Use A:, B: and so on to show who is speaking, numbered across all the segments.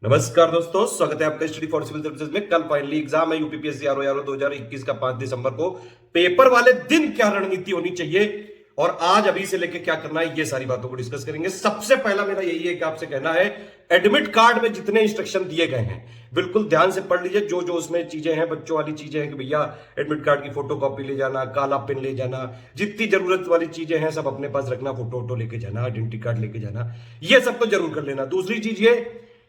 A: नमस्कार दोस्तों, स्वागत है आपका स्टडी फॉर सिविल सर्विसेज में। कल फाइनली एग्जाम है यूपीपीएससी आरओ 2021 का 5 दिसंबर को। पेपर वाले दिन क्या रणनीति होनी चाहिए और आज अभी से लेके क्या करना है, ये सारी बातों को डिस्कस करेंगे। सबसे पहला मेरा यही है कि आपसे कहना है, एडमिट कार्ड में जितने इंस्ट्रक्शन दिए गए हैं बिल्कुल ध्यान से पढ़ लीजिए। जो जो उसमें चीजें हैं, बच्चों वाली चीजें हैं कि भैया एडमिट कार्ड की फोटो कॉपी ले जाना, काला पेन ले जाना, जितनी जरूरत वाली चीजें हैं सब अपने पास रखना, फोटो वोटो लेके जाना, आइडेंटिटी कार्ड लेके जाना, ये सब तो जरूर कर लेना। दूसरी चीज ये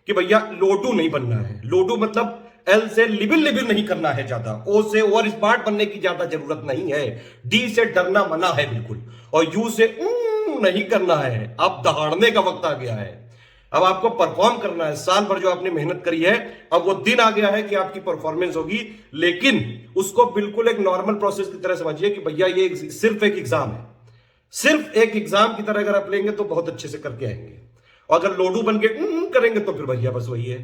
A: कि भैया लोडू नहीं बनना है। लोडू मतलब एल से लिबिल लिबिल नहीं करना है ज्यादा, ओ से ओवर स्मार्ट बनने की ज्यादा जरूरत नहीं है, डी से डरना मना है बिल्कुल, और यू से नहीं करना है। अब दहाड़ने का वक्त आ गया है, अब आपको परफॉर्म करना है। साल भर जो आपने मेहनत करी है, अब वो दिन आ गया है कि आपकी परफॉर्मेंस होगी, लेकिन उसको बिल्कुल एक नॉर्मल प्रोसेस की तरह समझिए कि भैया ये सिर्फ एक एग्जाम है। सिर्फ एक एग्जाम की तरह अगर आप लेंगे तो बहुत अच्छे से करके आएंगे, और अगर लोडू बन के करेंगे तो फिर भैया बस वही है।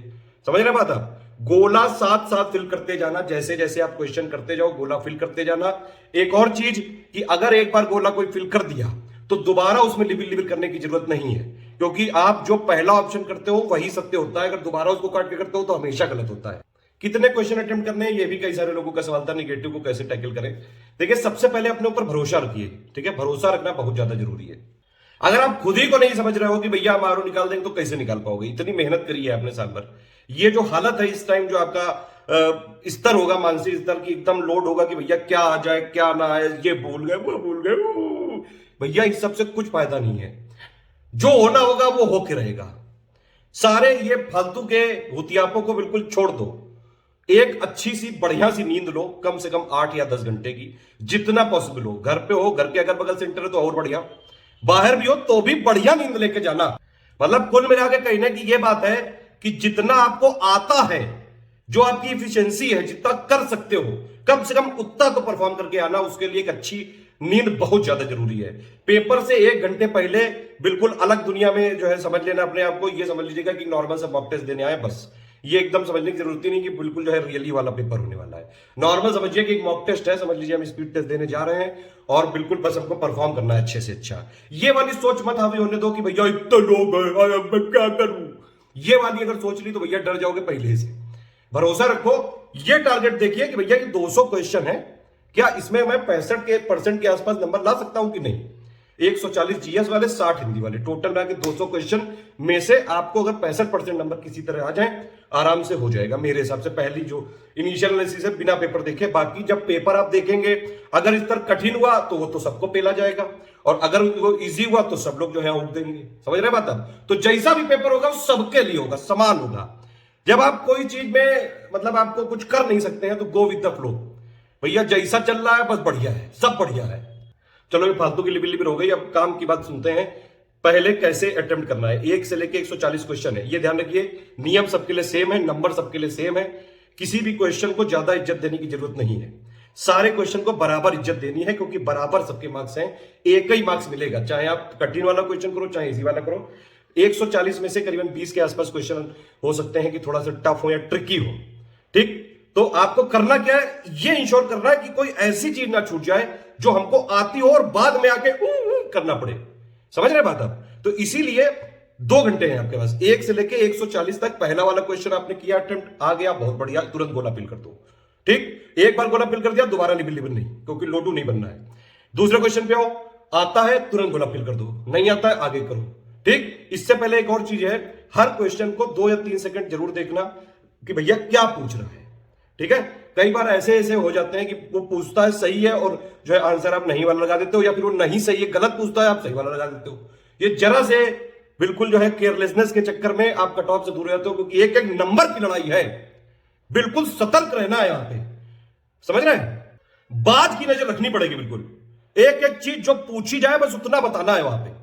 A: समझ रहे बात आप? गोला साथ साथ फिल करते जाना, जैसे जैसे आप क्वेश्चन करते जाओ गोला फिल करते जाना। एक और चीज कि अगर एक बार गोला कोई फिल कर दिया तो दोबारा उसमें लिबिल लिबिल करने की जरूरत नहीं है, क्योंकि आप जो पहला ऑप्शन करते हो वही सत्य होता है। अगर दोबारा उसको काट के करते हो तो हमेशा गलत होता है। कितने क्वेश्चन अटेम्प्ट करने हैं, ये भी कई सारे लोगों का सवाल था। निगेटिव को कैसे टैकल करें? देखिए, सबसे पहले अपने ऊपर भरोसा रखिए। ठीक है, भरोसा रखना बहुत ज्यादा जरूरी है। अगर आप खुद ही को नहीं समझ रहे हो कि भैया हम आरओ निकाल देंगे, तो कैसे निकाल पाओगे? इतनी मेहनत करी है आपने साल भर। ये जो हालत है इस टाइम, जो आपका स्तर होगा, मानसिक स्तर की एकदम लोड होगा कि भैया क्या आ जाए क्या ना आए, ये भूल गए वो भूल गए, भैया इस सब से कुछ फायदा नहीं है। जो होना होगा वो होके रहेगा। सारे ये फालतू के भूतियापों को बिल्कुल छोड़ दो। एक अच्छी सी बढ़िया सी नींद लो, कम से कम 8 या 10 घंटे की, जितना पॉसिबल हो। घर पे हो, घर के अगर बगल सेंटर है तो और बढ़िया, बाहर भी हो तो भी बढ़िया नींद लेके जाना। मतलब कुल मिला के कहने की यह बात है कि जितना आपको आता है, जो आपकी इफिशिएंसी है, जितना कर सकते हो, कम से कम उतना तो परफॉर्म करके आना। उसके लिए एक अच्छी नींद बहुत ज्यादा जरूरी है। पेपर से 1 घंटे पहले बिल्कुल अलग दुनिया में जो है समझ लेना अपने आप को। ये समझ लीजिएगा कि नॉर्मल सा मॉक टेस्ट देने आए बस। ये एकदम समझने की जरूरत ही नहीं कि बिल्कुल जो है रियली वाला पेपर होने वाला है। नॉर्मल समझिए कि एक मॉक टेस्ट है, समझ लीजिए हम स्पीड टेस्ट देने जा रहे हैं और बिल्कुल बस हमको परफॉर्म करना है अच्छे से अच्छा। ये वाली सोच मत हावी होने दो कि भैया इतने लोग हैं मैं क्या करूं। ये वाली अगर सोच ली तो भैया डर जाओगे पहले से। भरोसा रखो, ये टारगेट देखिए कि भैया ये 200 क्वेश्चन है, क्या इसमें मैं 65% के आसपास नंबर ला सकता हूं कि नहीं। 140 जीएस वाले, 60 हिंदी वाले, टोटल मिला के 200 क्वेश्चन में से आपको अगर 65% नंबर किसी तरह आ जाए, आराम से हो जाएगा मेरे हिसाब से। पहली जो इनिशियल एनालिसिस है बिना पेपर देखे, बाकी जब पेपर आप देखेंगे अगर इस तरह कठिन हुआ तो वो तो सबको पेला जाएगा, और अगर वो इजी हुआ तो सब लोग जो है उठ देंगे। समझ रहे बात आप? तो जैसा भी पेपर होगा वो सबके लिए होगा, समान होगा। जब आप कोई चीज में मतलब आपको कुछ कर नहीं सकते हैं तो गो विद द फ्लो। भैया जैसा चल रहा है बस बढ़िया है, सब बढ़िया है। चलो ये फालतू की लिबिल लिबिल हो गई, अब काम की बात सुनते हैं। पहले कैसे अटेम्प्ट करना है। 1 से लेके 140 क्वेश्चन है, ये ध्यान रखिए। नियम सबके लिए सेम है, नंबर सबके लिए सेम है। किसी भी क्वेश्चन को ज्यादा इज्जत देने की जरूरत नहीं है। सारे क्वेश्चन को बराबर इज्जत देनी है, क्योंकि बराबर सबके मार्क्स हैं। एक ही मार्क्स मिलेगा, चाहे आप कठिन वाला क्वेश्चन करो चाहे इजी वाला करो। 140 में से करीबन 20 के आसपास क्वेश्चन हो सकते हैं कि थोड़ा सा टफ हो या ट्रिकी हो। ठीक, तो आपको करना क्या है, ये इंश्योर करना है कि कोई ऐसी चीज ना छूट जाए जो हमको आती हो और बाद में आके करना पड़े। समझ रहे बात आप? तो इसीलिए 2 घंटे हैं आपके पास, 1 से लेके 140 तक। पहला वाला क्वेश्चन आपने किया, अटेम्प्ट आ गया, बहुत बढ़िया, तुरंत गोला फिल कर दो। ठीक, एक बार गोला फिल कर दिया, दोबारा लिबिल लिबिल नहीं, क्योंकि लोडू नहीं बनना है। दूसरे क्वेश्चन पे आओ, आता है तुरंत गोला फिल कर दो, नहीं आता है आगे करो। ठीक, इससे पहले एक और चीज है, हर क्वेश्चन को 2 या 3 सेकंड जरूर देखना कि भैया क्या पूछ रहा है। ठीक है, कई बार ऐसे ऐसे हो जाते हैं कि वो पूछता है सही है और जो है आंसर आप नहीं वाला लगा देते हो, या फिर वो नहीं सही है गलत पूछता है आप सही वाला लगा देते हो। ये जरा से बिल्कुल जो है केयरलेसनेस के चक्कर में आप कट ऑफ से दूर रहते हो, क्योंकि एक एक नंबर की लड़ाई है। बिल्कुल सतर्क रहना है यहां पे। समझ रहे हैं? बात की नजर रखनी पड़ेगी बिल्कुल। एक एक चीज जो पूछी जाए बस उतना बताना है वहां पे।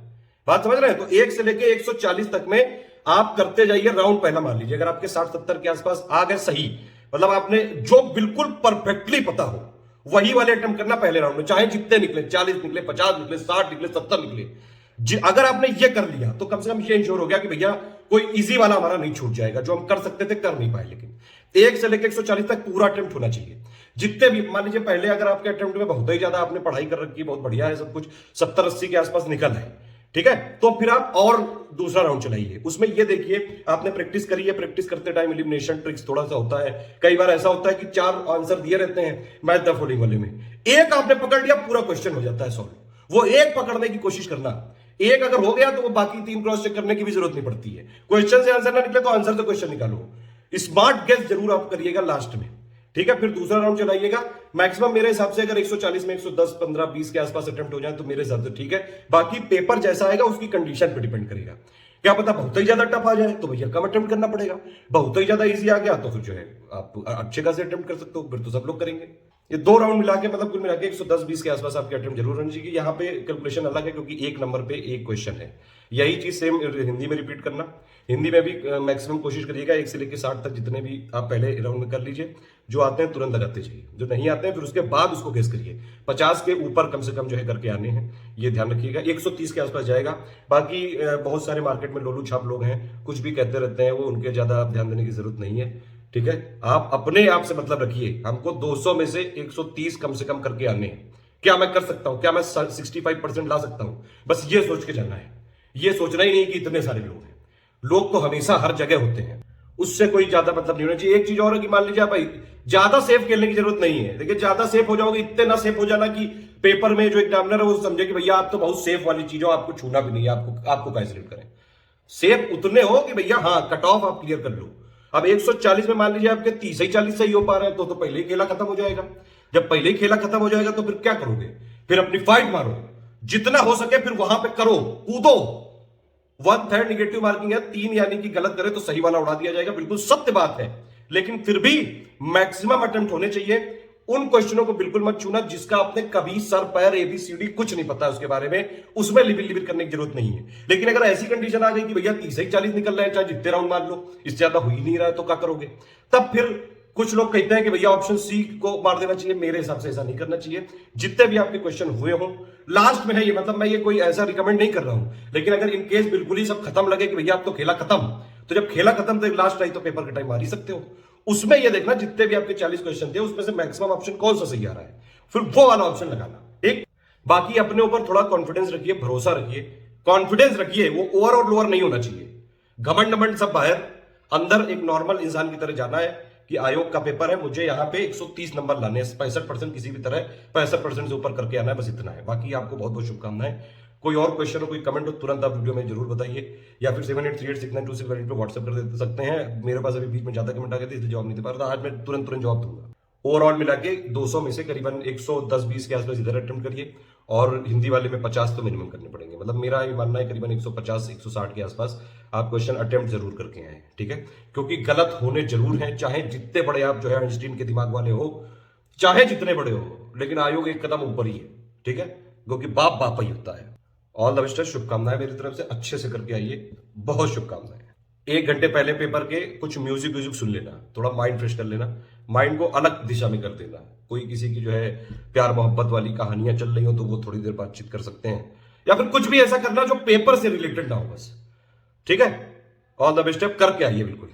A: बात समझ रहे हैं? तो 1 से लेके 140 तक में आप करते जाइए। राउंड पहला मान लीजिए अगर आपके 60-70 के आसपास आ गए सही, मतलब आपने जो बिल्कुल परफेक्टली पता हो वही वाले अटेम्प्ट करना पहले राउंड में, चाहे जितने निकले, 40 निकले, 50 निकले, 60 निकले, 70 निकले। अगर आपने ये कर लिया तो कम से कम ये इंश्योर हो गया कि भैया कोई इजी वाला हमारा नहीं छूट जाएगा, जो हम कर सकते थे कर नहीं पाए। लेकिन 1 से लेकर 140 तक पूरा अटेम्प्ट होना चाहिए। जितने भी मान लीजिए पहले अगर आपके अटेम्प्ट में बहुत ही ज्यादा आपने पढ़ाई कर रखी है, बहुत बढ़िया है सब कुछ, 70-80 के आसपास निकल है। ठीक है, तो फिर आप और दूसरा राउंड चलाइए। उसमें ये देखिए आपने प्रैक्टिस करी है, प्रैक्टिस करते टाइम एलिमिनेशन ट्रिक्स थोड़ा सा होता है। कई बार ऐसा होता है कि 4 आंसर दिए रहते हैं मैच द फॉलोइंग वाले में, एक आपने पकड़ लिया पूरा क्वेश्चन हो जाता है सॉल्व। वो एक पकड़ने की कोशिश करना, एक अगर हो गया तो वो बाकी 3 क्रॉस चेक करने की भी जरूरत नहीं पड़ती है। क्वेश्चन से आंसर ना निकले तो आंसर से क्वेश्चन निकालो। स्मार्ट गेस जरूर आप करिएगा लास्ट में, ठीक है। फिर दूसरा राउंड चलाइएगा। मैक्सिमम मेरे हिसाब से अगर 140 में 110, 15, 20 के आसपास अटेम्प्ट हो जाए तो मेरे हिसाब से ठीक है। बाकी पेपर जैसा आएगा उसकी कंडीशन पे डिपेंड करेगा। क्या पता बहुत ही ज्यादा टफ आ जाए तो भैया कम अटेम्प्ट करना पड़ेगा, बहुत ही ज्यादा इजी आ गया तो फिर जो है आप अच्छे खासे अटेम्प्ट कर सकते हो, फिर तो सब लोग करेंगे। ये 2 राउंड मिला के मतलब कुल मिला के 110-20 के आसपास आपके अटेम्प्ट जरूर होनी चाहिए। यहाँ पे कैलकुलेशन अलग है क्योंकि एक नंबर पे एक क्वेश्चन है। यही चीज सेम हिंदी में रिपीट करना। हिंदी में भी मैक्सिमम कोशिश करिएगा 1 से लेकर 60 तक जितने भी आप पहले राउंड में कर लीजिए। जो आते हैं तुरंत लगाते जाइए, जो नहीं आते हैं फिर उसके बाद उसको गेस करिए। 50 के ऊपर कम से कम जो है करके आने हैं, ये ध्यान रखिएगा। 130 के आसपास जाएगा। बाकी बहुत सारे मार्केट में लोलू छाप लोग हैं, कुछ भी कहते रहते हैं, वो उनके ज्यादा आप ध्यान देने की जरूरत नहीं है, ठीक है। आप अपने आप से मतलब रखिए, हमको 200 में से 130 कम से कम करके आने हैं। क्या मैं कर सकता हूं, क्या मैं 65% ला सकता हूं, बस ये सोच के जाना है। ये सोचना ही नहीं कि इतने सारे लोग हैं। लोग तो हमेशा हर जगह होते हैं, उससे कोई ज्यादा मतलब नहीं होना चाहिए। एक चीज और है कि मान लीजिए भाई ज्यादा सेफ खेलने की जरूरत नहीं है। देखिए ज्यादा सेफ हो जाओगे, इतने ना सेफ हो जाना कि पेपर में जो एग्जामिनर है वो समझे कि भैया आप तो बहुत सेफ वाली चीजों आपको छूना भी नहीं है, आपको कैलकुलेट करें। सेफ उतने हो कि भैया हाँ कट ऑफ आप क्लियर कर लो। अब 140 में मान लीजिए आपके 30 ही 40 सही हो पा रहे हैं तो पहले ही खेला खत्म हो जाएगा। जब पहले ही खेला खत्म हो जाएगा तो फिर क्या करोगे, फिर अपनी फाइट मारो, जितना हो सके फिर वहां पे करो, कूदो। 1/3 निगेटिव मार्किंग है, 3 यानी कि गलत करे तो सही वाला उड़ा दिया जाएगा, बिल्कुल सत्य बात है। लेकिन फिर भी मैक्सिमम अटेम्प्ट होने चाहिए। उन क्वेश्चनों को बिल्कुल मत छूना जिसका आपने कभी सर पैर एबीसीडी कुछ नहीं पता है उसके बारे में, उसमें लिबिल लिबिल करने की जरूरत नहीं है। लेकिन अगर ऐसी कंडीशन आ गई कि भैया 30 ही 40 निकल रहे हैं, चाहे जितने राउंड मान लो, इससे ज्यादा हो ही नहीं रहा है, तो क्या करोगे। तब फिर कुछ लोग कहते हैं कि भैया ऑप्शन सी को मार देना चाहिए। मेरे हिसाब से ऐसा नहीं करना चाहिए। जितने भी आपके क्वेश्चन हुए हों लास्ट में है ये, मतलब मैं ये कोई ऐसा रिकमेंड नहीं कर रहा हूं, लेकिन अगर इन केस बिल्कुल ही सब खत्म लगे कि भैया अब तो खेला खत्म, तो जब खेला खत्म तो लास्ट आई तो पेपर का टाइम मार ही सकते हो। उसमें ये देखना जितने भी आपके 40 क्वेश्चन थे उसमें से मैक्सिमम ऑप्शन कौन सा सही आ रहा है, फिर वो वाला ऑप्शन लगाना, ठीक। बाकी अपने ऊपर थोड़ा कॉन्फिडेंस रखिए, भरोसा रखिए, कॉन्फिडेंस रखिए। वो ओवर और लोअर नहीं होना चाहिए। घमंड नमंड सब बाहर, अंदर एक नॉर्मल इंसान की तरह जाना है कि आयोग का पेपर है, मुझे यहां पे 130 नंबर लाने हैं, 65% किसी भी तरह 65% से ऊपर करके आना है, बस इतना है। बाकी आपको बहुत बहुत शुभकामनाएं। कोई और क्वेश्चन हो, कोई कमेंट हो, तुरंत आप वीडियो में जरूर बताइए, या फिर 78386926 पे व्हाट्सएप कर दे सकते हैं। मेरे पास अभी बीच में ज्यादा कमेंट आ गए थे इसलिए जवाब नहीं दे पा रहा था। आज मैं तुरंत जवाब दूंगा। ओवरऑल मिला के 200 में से करीबन 110-20 के आसपास इधर अटेम्प्ट करिए, और हिंदी वाले में 50 तो मिनिमम करने पड़ेंगे। मतलब मेरा ये मानना है करीबन 150-160 के आसपास आप क्वेश्चन अटेम्प्ट जरूर करके आए, ठीक है। क्योंकि गलत होने जरूर हैं, चाहे जितने बड़े आप जो है आइंस्टीन के दिमाग वाले हो, चाहे जितने बड़े हो, लेकिन आयोग एक कदम ऊपर ही है, ठीक है, क्योंकि बाप बाप ही होता है। ऑल द बेस्ट, शुभकामनाएं मेरी तरफ से, अच्छे से करके आइए, बहुत शुभकामनाएं। 1 घंटे पहले पेपर के कुछ म्यूजिक सुन लेना, थोड़ा माइंड फ्रेश कर लेना, माइंड को अलग दिशा में कर देना। कोई किसी की जो है प्यार मोहब्बत वाली कहानियां चल रही हो तो वो थोड़ी देर बातचीत कर सकते हैं, या फिर कुछ भी ऐसा करना जो पेपर से रिलेटेड ना हो, बस, ठीक है। ऑल द बेस्ट, करके आइए बिल्कुल।